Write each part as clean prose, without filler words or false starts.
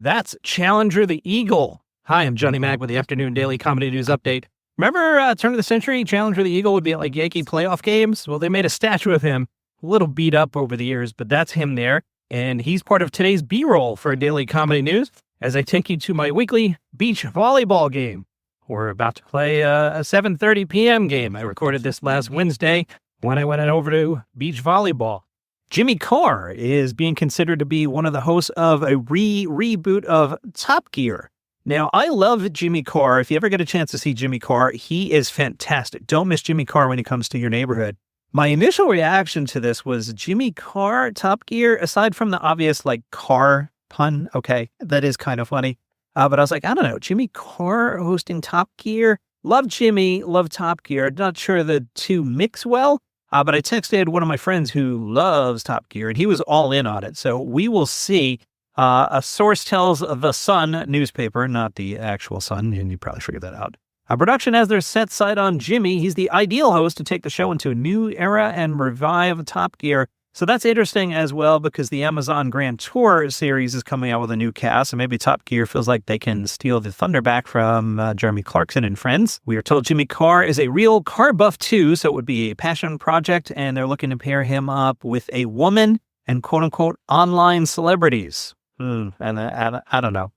That's Challenger the Eagle. Hi, I'm Johnny Mac with the Afternoon Daily Comedy News Update. Remember turn of the century, Challenger the Eagle would be at like Yankee playoff games? Well, they made a statue of him, a little beat up over the years, but that's him there. And he's part of today's B-roll for Daily Comedy News as I take you to my weekly beach volleyball game. We're about to play a 7:30 p.m. game. I recorded this last Wednesday when I went over to beach volleyball. Jimmy Carr is being considered to be one of the hosts of a reboot of Top Gear. Now, I love Jimmy Carr. If you ever get a chance to see Jimmy Carr, he is fantastic. Don't miss Jimmy Carr when he comes to your neighborhood. My initial reaction to this was Jimmy Carr, Top Gear, aside from the obvious like car pun. Okay, that is kind of funny. But I was like, I don't know, Jimmy Carr hosting Top Gear? Love Jimmy, love Top Gear. Not sure the two mix well. But I texted one of my friends who loves Top Gear, and he was all in on it. So we will see. A source tells the Sun newspaper, not the actual Sun, and you probably figured that out. Production has their set sight on Jimmy. He's the ideal host to take the show into a new era and revive Top Gear. So that's interesting as well because the Amazon Grand Tour series is coming out with a new cast, and maybe Top Gear feels like they can steal the thunder back from Jeremy Clarkson and friends. We are told Jimmy Carr is a real car buff too, so it would be a passion project, and they're looking to pair him up with a woman and quote-unquote online celebrities. And I don't know.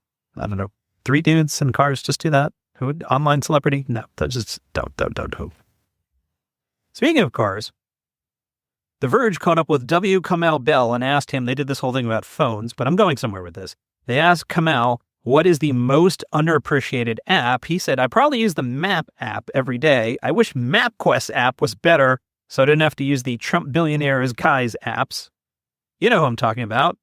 3 dudes and cars just do that? Who would online celebrity? No, that's just don't. Speaking of cars, The Verge caught up with Kamau Bell and asked him, they did this whole thing about phones, but I'm going somewhere with this. They asked Kamau, what is the most underappreciated app? He said, I probably use the Map app every day. I wish MapQuest app was better, so I didn't have to use the Trump billionaires guys apps. You know who I'm talking about.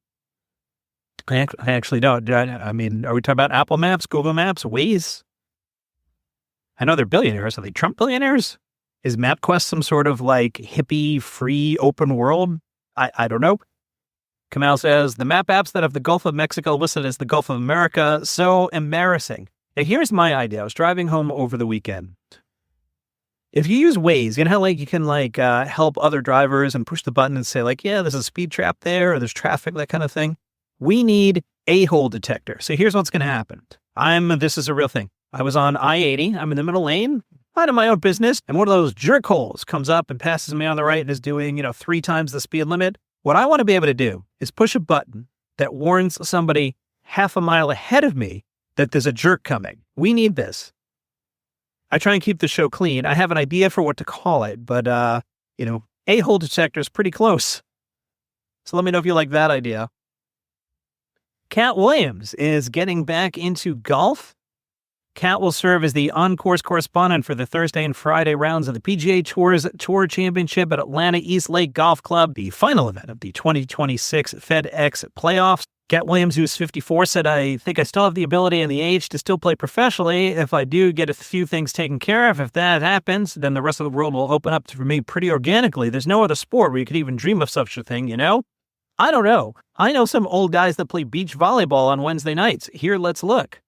I actually don't. I mean, are we talking about Apple Maps, Google Maps, Waze? I know they're billionaires. Are they Trump billionaires? Is MapQuest some sort of like hippie, free, open world? I don't know. Kamau says, the map apps that have the Gulf of Mexico listed as the Gulf of America, so embarrassing. Now, here's my idea. I was driving home over the weekend. If you use Waze, you know how like you can like help other drivers and push the button and say like, yeah, there's a speed trap there or there's traffic, that kind of thing. We need a hole detector. So here's what's going to happen. This is a real thing. I was on I-80. I'm in the middle lane, minding my own business. And one of those jerk holes comes up and passes me on the right and is doing, 3 times the speed limit. What I want to be able to do is push a button that warns somebody half a mile ahead of me that there's a jerk coming. We need this. I try and keep the show clean. I have an idea for what to call it, but, a hole detector is pretty close. So let me know if you like that idea. Katt Williams is getting back into golf. Katt will serve as the on-course correspondent for the Thursday and Friday rounds of the PGA Tour Championship at Atlanta East Lake Golf Club, the final event of the 2026 FedEx playoffs. Katt Williams, who's 54, said, I think I still have the ability and the age to still play professionally. If I do get a few things taken care of, if that happens, then the rest of the world will open up for me pretty organically. There's no other sport where you could even dream of such a thing, I don't know. I know some old guys that play beach volleyball on Wednesday nights. Here, let's look.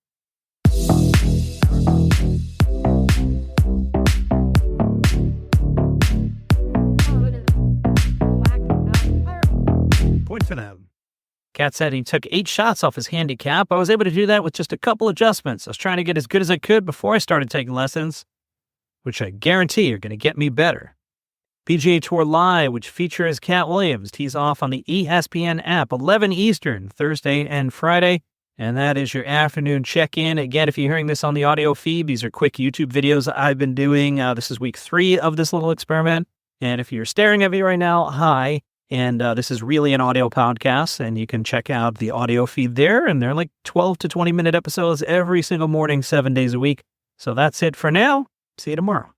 Point for them. Katt said he took 8 shots off his handicap. I was able to do that with just a couple adjustments. I was trying to get as good as I could before I started taking lessons, which I guarantee are going to get me better. PGA Tour Live, which features Katt Williams, tees off on the ESPN app, 11 Eastern, Thursday and Friday. And that is your afternoon check-in. Again, if you're hearing this on the audio feed, these are quick YouTube videos I've been doing. This is week 3 of this little experiment. And if you're staring at me right now, hi. And this is really an audio podcast, and you can check out the audio feed there. And they're like 12 to 20-minute episodes every single morning, 7 days a week. So that's it for now. See you tomorrow.